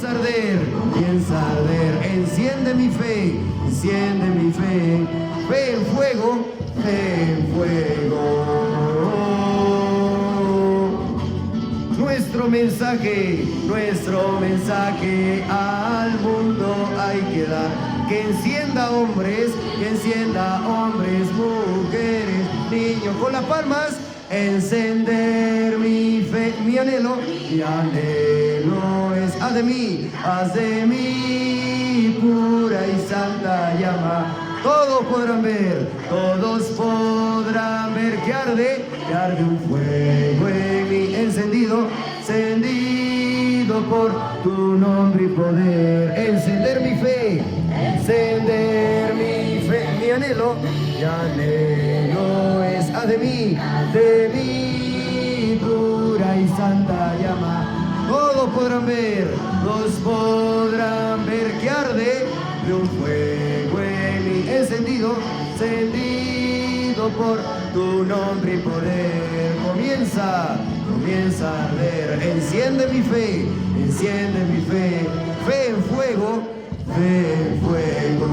Piensa arder, enciende mi fe, fe en fuego, fe en fuego. Nuestro mensaje al mundo hay que dar, que encienda hombres, mujeres, niños, con las palmas, encender mi fe, mi anhelo es, haz de mí pura y santa llama. Todos podrán ver que arde un fuego en mí, encendido por tu nombre y poder. Encender mi fe, mi anhelo es, haz de mí pura y santa llama. Todos podrán ver que arde de un fuego en mí, encendido por tu nombre y poder. Comienza a arder, enciende mi fe, fe en fuego, fe en fuego.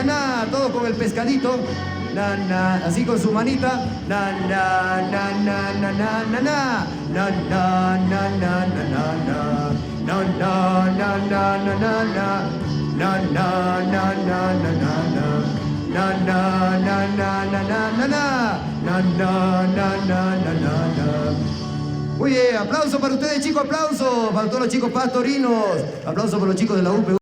Na, todo con el pescadito, así con su manita, Muy bien, aplauso para ustedes, chicos, aplauso para todos los chicos pastorinos, aplauso para los chicos de la UPU.